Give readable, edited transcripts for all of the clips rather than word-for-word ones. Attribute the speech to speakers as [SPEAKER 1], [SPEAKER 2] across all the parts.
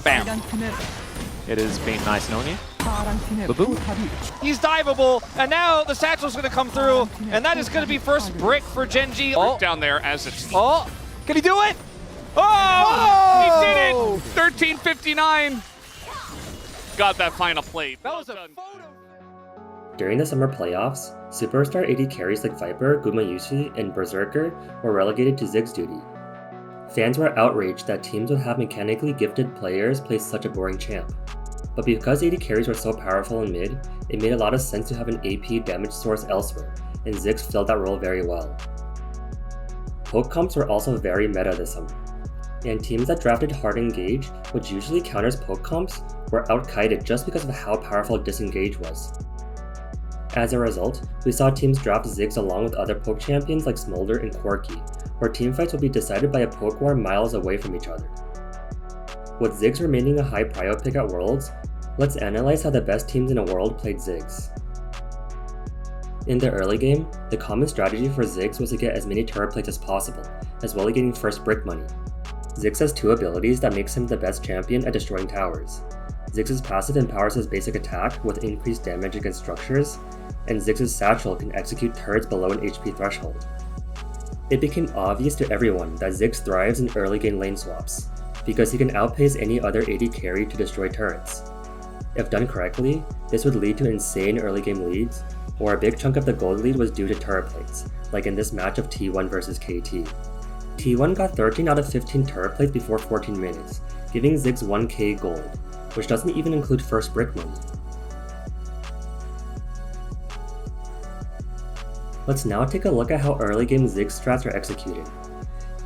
[SPEAKER 1] Bam. It is being nice and only. Baboon.
[SPEAKER 2] He's diveable, and now the satchel's going to come through, and that is going to be first brick for Genji.
[SPEAKER 3] Oh. Down there as it's...
[SPEAKER 2] Oh, can he do it?
[SPEAKER 3] Oh! He did it! 13:59. Got that final plate.
[SPEAKER 2] That was a photo.
[SPEAKER 4] During the summer playoffs, superstar AD carries like Viper, Gumayushi, and Berserker were relegated to Ziggs duty. Fans were outraged that teams would have mechanically gifted players play such a boring champ. But because AD carries were so powerful in mid, it made a lot of sense to have an AP damage source elsewhere, and Ziggs filled that role very well. Poke comps were also very meta this summer, and teams that drafted hard engage, which usually counters poke comps, were out-kited just because of how powerful disengage was. As a result, we saw teams draft Ziggs along with other poke champions like Smolder and Corki, where teamfights would be decided by a poke war miles away from each other. With Ziggs remaining a high prio pick at Worlds, let's analyze how the best teams in the world played Ziggs. In the early game, the common strategy for Ziggs was to get as many turret plates as possible, as well as getting first brick money. Ziggs has two abilities that makes him the best champion at destroying towers. Ziggs' passive empowers his basic attack with increased damage against structures, and Ziggs' satchel can execute turrets below an HP threshold. It became obvious to everyone that Ziggs thrives in early game lane swaps, because he can outpace any other AD carry to destroy turrets. If done correctly, this would lead to insane early game leads, or a big chunk of the gold lead was due to turret plates, like in this match of T1 versus KT. T1 got 13 out of 15 turret plates before 14 minutes, giving Ziggs 1k gold, which doesn't even include first brick money. Let's now take a look at how early game Ziggs strats are executed.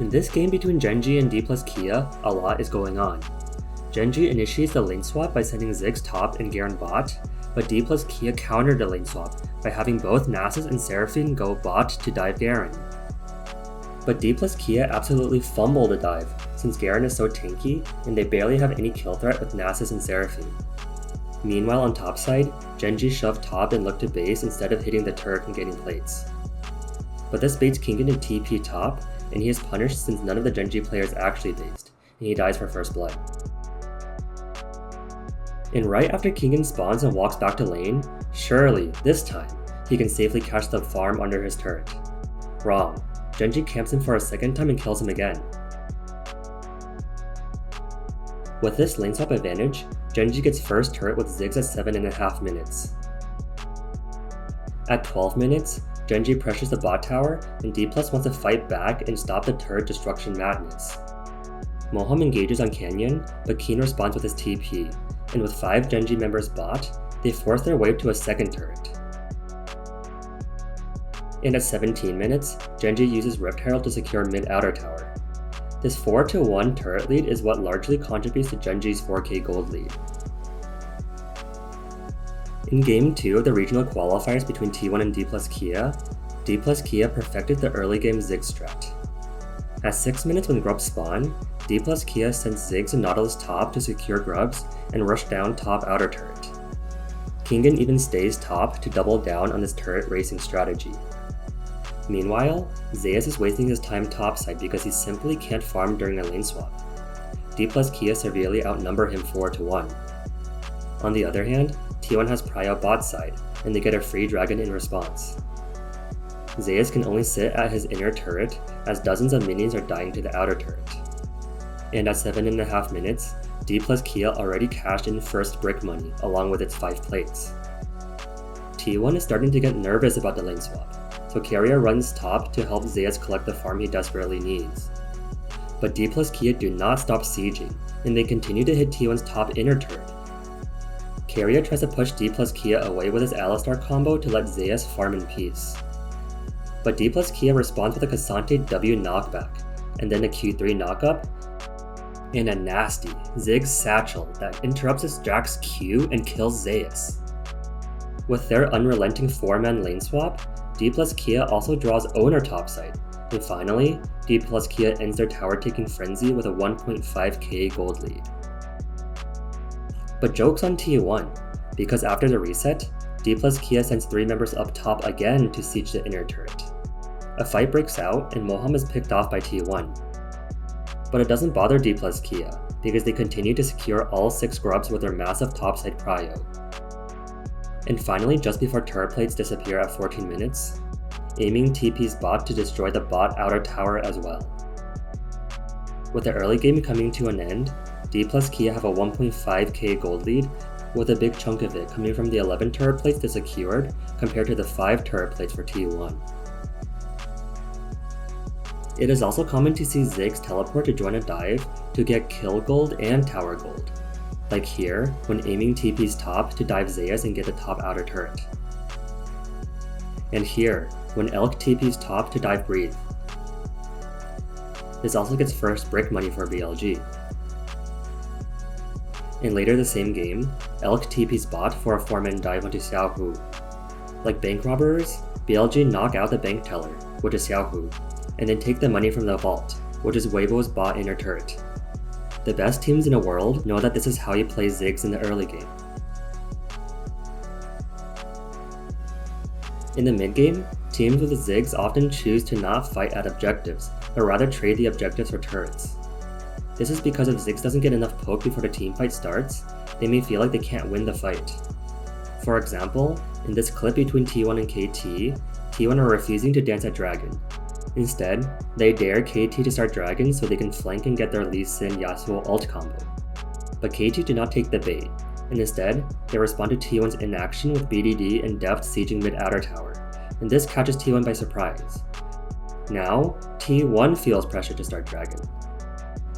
[SPEAKER 4] In this game between Genji and D plus Kia, a lot is going on. Genji initiates the lane swap by sending Ziggs top and Garen bot, but D plus Kia countered the lane swap by having both Nasus and Seraphine go bot to dive Garen. But D plus Kia absolutely fumbled a dive, since Garen is so tanky and they barely have any kill threat with Nasus and Seraphine. Meanwhile on top side, Genji shoved top and looked to base instead of hitting the turret and getting plates. But this baits Kingen to TP top, and he is punished since none of the Genji players actually based, and he dies for first blood. And right after Kingen spawns and walks back to lane, surely, this time, he can safely catch the farm under his turret. Wrong. Genji camps him for a second time and kills him again. With this lane swap advantage, Genji gets first turret with Ziggs at 7.5 minutes. At 12 minutes, Genji pressures the bot tower, and D+ wants to fight back and stop the turret destruction madness. Moham engages on Canyon, but Keen responds with his TP, and with 5 Genji members bot, they force their way to a second turret. And at 17 minutes, Genji uses Rift Herald to secure mid-outer tower. This 4-1 turret lead is what largely contributes to Genji's 4k gold lead. In Game 2 of the regional qualifiers between T1 and D+ Kia perfected the early game Ziggs strat. At 6 minutes when grubs spawn, D+ Kia sends Ziggs and Nautilus top to secure grubs and rush down top outer turret. Kingen even stays top to double down on this turret racing strategy. Meanwhile, Zeus is wasting his time topside because he simply can't farm during a lane swap. D+ Kia severely outnumber him 4-1. On the other hand, T1 has prio bot side, and they get a free dragon in response. Zeus can only sit at his inner turret as dozens of minions are dying to the outer turret. And at 7.5 minutes, D+ Kia already cashed in first brick money along with its 5 plates. T1 is starting to get nervous about the lane swap, so Carrier runs top to help Zeus collect the farm he desperately needs. But D+ Kia do not stop sieging, and they continue to hit T1's top inner turret. Carrier tries to push D+ Kia away with his Alistar combo to let Zeus farm in peace. But D+ Kia responds with a Cassante W knockback, and then a Q3 knockup, and a nasty Ziggs satchel that interrupts his Jack's Q and kills Zeus. With their unrelenting 4-man lane swap, D+ Kia also draws owner topside, and finally, D+ Kia ends their tower-taking frenzy with a 1.5k gold lead. But joke's on T1, because after the reset, D+ Kia sends 3 members up top again to siege the inner turret. A fight breaks out and Moham is picked off by T1. But it doesn't bother D plus Kia, because they continue to secure all 6 grubs with their massive topside prio. And finally, just before turret plates disappear at 14 minutes, Aiming TP's bot to destroy the bot outer tower as well. With the early game coming to an end, D plus Kia have a 1.5k gold lead, with a big chunk of it coming from the 11 turret plates they secured compared to the 5 turret plates for T1. It is also common to see Ziggs teleport to join a dive to get kill gold and tower gold, like here when Aiming TP's top to dive Zeus and get the top outer turret. And here when Elk TP's top to dive Breathe. This also gets first brick money for BLG. And later the same game, Elk TP's bot for a 4-man dive onto Xiaohu. Like bank robbers, BLG knock out the bank teller, which is Xiaohu, and then take the money from the vault, which is Weibo's bot inner turret. The best teams in the world know that this is how you play Ziggs in the early game. In the mid-game, teams with Ziggs often choose to not fight at objectives, but rather trade the objectives for turrets. This is because if Ziggs doesn't get enough poke before the teamfight starts, they may feel like they can't win the fight. For example, in this clip between T1 and KT, T1 are refusing to dance at Dragon. Instead, they dare KT to start Dragon so they can flank and get their Lee Sin Yasuo ult combo. But KT do not take the bait, and instead, they respond to T1's inaction with BDD and Deft sieging mid outer tower, and this catches T1 by surprise. Now, T1 feels pressure to start Dragon.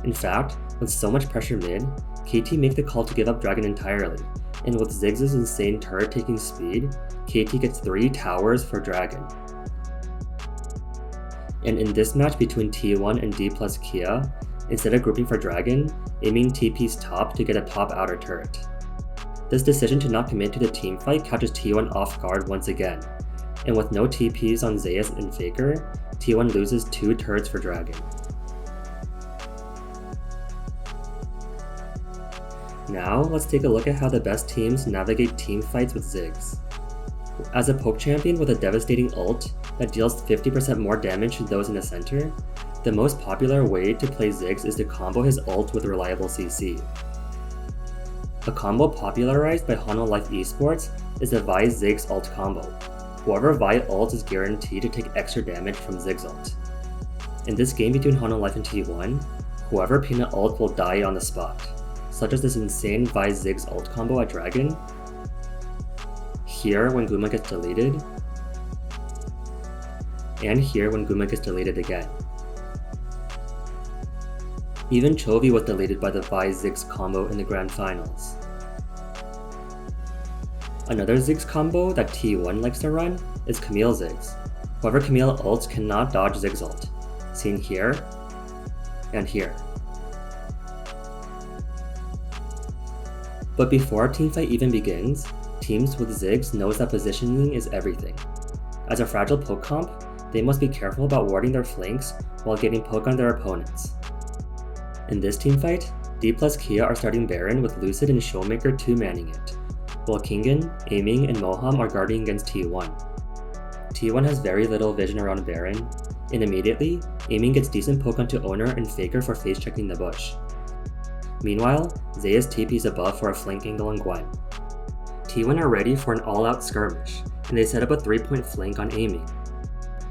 [SPEAKER 4] In fact, with so much pressure mid, KT make the call to give up Dragon entirely, and with Ziggs' insane turret taking speed, KT gets 3 towers for Dragon. And in this match between T1 and D plus Kia, instead of grouping for Dragon, Aiming TP's top to get a top outer turret. This decision to not commit to the teamfight catches T1 off guard once again, and with no TPs on Zeus and Faker, T1 loses 2 turrets for Dragon. Now, let's take a look at how the best teams navigate teamfights with Ziggs. As a poke champion with a devastating ult that deals 50% more damage to those in the center, the most popular way to play Ziggs is to combo his ult with reliable CC. A combo popularized by Hano Life Esports is the Vi Ziggs ult combo. Whoever Vi ult is guaranteed to take extra damage from Ziggs ult. In this game between Hano Life and T1, whoever Peanut ult will die on the spot, such as this insane Vi Ziggs ult combo at Dragon, here when Guma gets deleted, and here when Guma gets deleted again. Even Chovy was deleted by the Vi Ziggs combo in the grand finals. Another Ziggs combo that T1 likes to run is Camille Ziggs. Whoever Camille ults cannot dodge Ziggs ult, seen here and here. But before a teamfight even begins, teams with Ziggs knows that positioning is everything. As a fragile poke comp, they must be careful about warding their flanks while getting poke on their opponents. In this teamfight, D plus Kia are starting Baron with Lucid and Showmaker 2-manning it, while Kingen, Aiming, and Moham are guarding against T1. T1 has very little vision around Baron, and immediately, Aiming gets decent poke onto Owner and Faker for face checking the bush. Meanwhile, Zeus TP's above for a flank angle on Gwen. T1 are ready for an all-out skirmish, and they set up a 3-point flank on Aiming.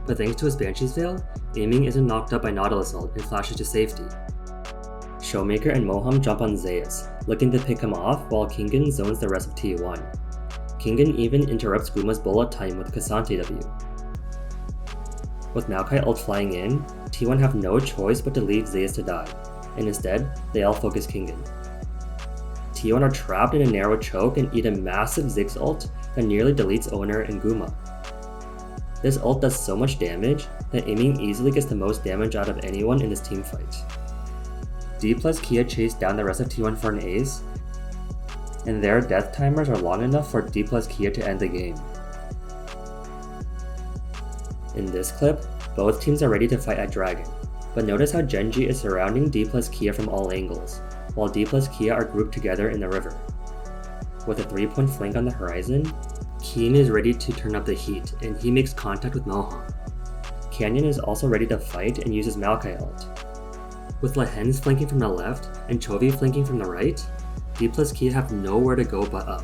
[SPEAKER 4] But thanks to his Banshee's Veil, Aiming isn't knocked up by Nautilus ult and flashes to safety. Showmaker and Moham jump on Zeus, looking to pick him off while Kingen zones the rest of T1. Kingen even interrupts Guma's bullet time with Kasante W. With Maokai ult flying in, T1 have no choice but to leave Zeus to die, and instead, they all focus Kingen. T1 are trapped in a narrow choke and eat a massive Ziggs ult that nearly deletes Owner and Guma. This ult does so much damage that Aiming easily gets the most damage out of anyone in this teamfight. D plus Kia chase down the rest of T1 for an ace, and their death timers are long enough for D plus Kia to end the game. In this clip, both teams are ready to fight at Dragon, but notice how Genji is surrounding D plus Kia from all angles, while D plus Kia are grouped together in the river. With a 3-point flank on the horizon, Keen is ready to turn up the heat, and he makes contact with Moham. Canyon is also ready to fight and uses Maokai ult. With Lehens flanking from the left and Chovy flanking from the right, D plus Kia have nowhere to go but up.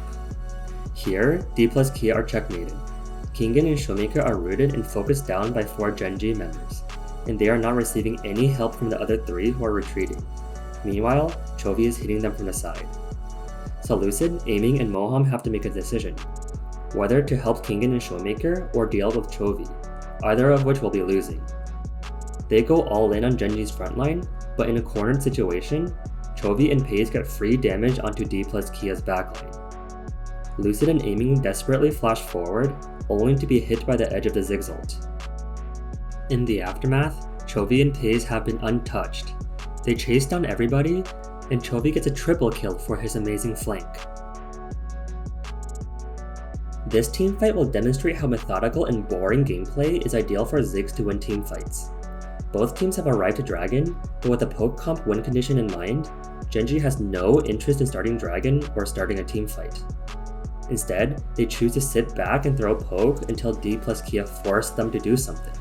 [SPEAKER 4] Here, D plus Kia are checkmated. Kingen and Showmaker are rooted and focused down by 4 Gen G members, and they are not receiving any help from the other 3 who are retreating. Meanwhile, Chovy is hitting them from the side. So Lucid, Aiming, and Moham have to make a decision, whether to help Kingen and Showmaker or deal with Chovy, either of which will be losing. They go all in on Genji's frontline, but in a cornered situation, Chovy and Paze get free damage onto D plus Kia's backline. Lucid and Aiming desperately flash forward, only to be hit by the edge of the Ziggs ult. In the aftermath, Chovy and Paze have been untouched. They chase down everybody, and Chovy gets a triple kill for his amazing flank. This teamfight will demonstrate how methodical and boring gameplay is ideal for Ziggs to win teamfights. Both teams have arrived at Dragon, but with a poke comp win condition in mind, Genji has no interest in starting Dragon or starting a teamfight. Instead, they choose to sit back and throw poke until D plus Kia force them to do something.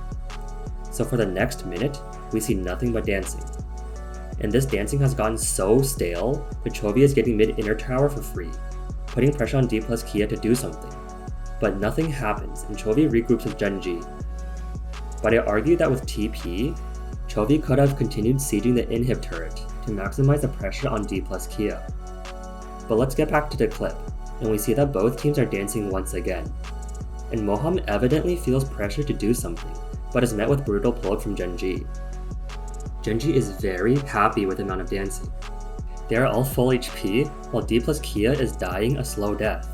[SPEAKER 4] So for the next minute, we see nothing but dancing. And this dancing has gotten so stale that Chovy is getting mid inner tower for free, putting pressure on D plus Kia to do something. But nothing happens and Chovy regroups with Genji. But I argue that with TP, Chovy could have continued sieging the inhib turret to maximize the pressure on D plus Kia. But let's get back to the clip, and we see that both teams are dancing once again. And Moham evidently feels pressure to do something, but is met with brutal poke from Genji. Genji is very happy with the amount of dancing. They are all full HP, while D plus Kia is dying a slow death.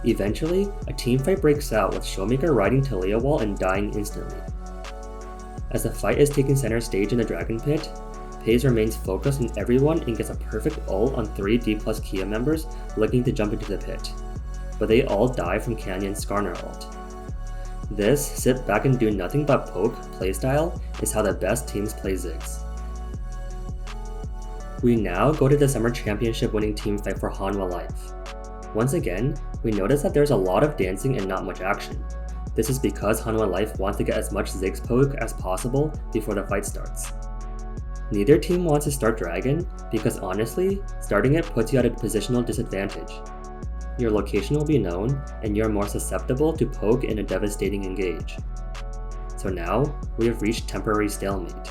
[SPEAKER 4] Eventually, a teamfight breaks out with Showmaker riding to Leo wall and dying instantly. As the fight is taking center stage in the Dragon Pit, Paze remains focused on everyone and gets a perfect ult on 3 D plus Kia members looking to jump into the pit, but they all die from Canyon's Skarner ult. This sit back and do nothing but poke playstyle is how the best teams play Ziggs. We now go to the Summer Championship winning teamfight for Hanwha Life. Once again, we notice that there's a lot of dancing and not much action. This is because Hanwha Life wants to get as much Ziggs poke as possible before the fight starts. Neither team wants to start Dragon because honestly, starting it puts you at a positional disadvantage. Your location will be known and you're more susceptible to poke in a devastating engage. So now, we have reached temporary stalemate,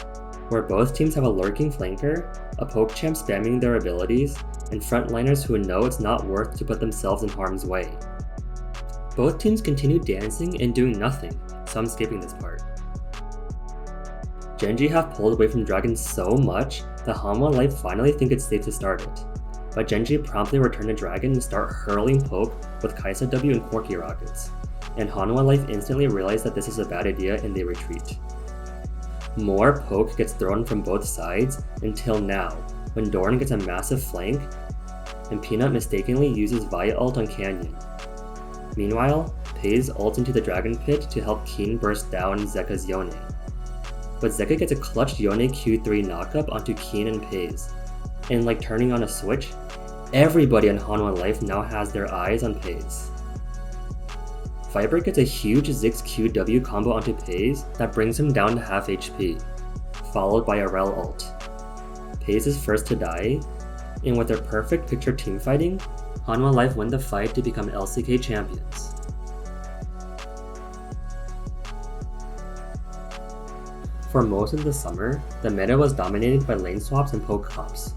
[SPEAKER 4] where both teams have a lurking flanker, a poke champ spamming their abilities, and frontliners who know it's not worth to put themselves in harm's way. Both teams continue dancing and doing nothing, so I'm skipping this part. Genji have pulled away from Dragon so much that Hanwha Life finally think it's safe to start it, but Genji promptly return to Dragon and start hurling poke with Kaisa W and Corki rockets, and Hanwha Life instantly realize that this is a bad idea and they retreat. More poke gets thrown from both sides until now, when Doran gets a massive flank, and Peanut mistakenly uses Vi ult on Canyon. Meanwhile, Paze ults into the Dragon Pit to help Keen burst down Zeka's Yone. But Zeka gets a clutch Yone Q3 knockup onto Keen and Paze, and like turning on a switch, everybody on Hanwha Life now has their eyes on Paze. Viper gets a huge Ziggs QW combo onto Paze that brings him down to half HP, followed by a Rel ult. Paze is first to die, and with their perfect picture teamfighting, Hanwha Life win the fight to become LCK champions. For most of the summer, the meta was dominated by lane swaps and poke comps,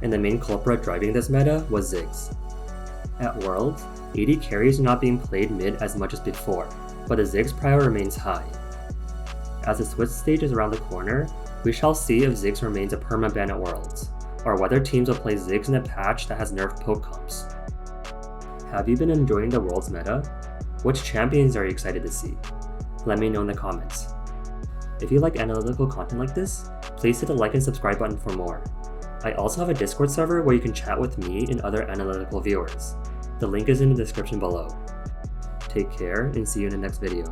[SPEAKER 4] and the main culprit driving this meta was Ziggs. At Worlds, AD carries are not being played mid as much as before, but the Ziggs prio remains high. As the Swiss stage is around the corner, we shall see if Ziggs remains a permaban at Worlds, or whether teams will play Ziggs in a patch that has nerfed poke comps. Have you been enjoying the Worlds meta? Which champions are you excited to see? Let me know in the comments. If you like analytical content like this, please hit the like and subscribe button for more. I also have a Discord server where you can chat with me and other analytical viewers. The link is in the description below. Take care and see you in the next video.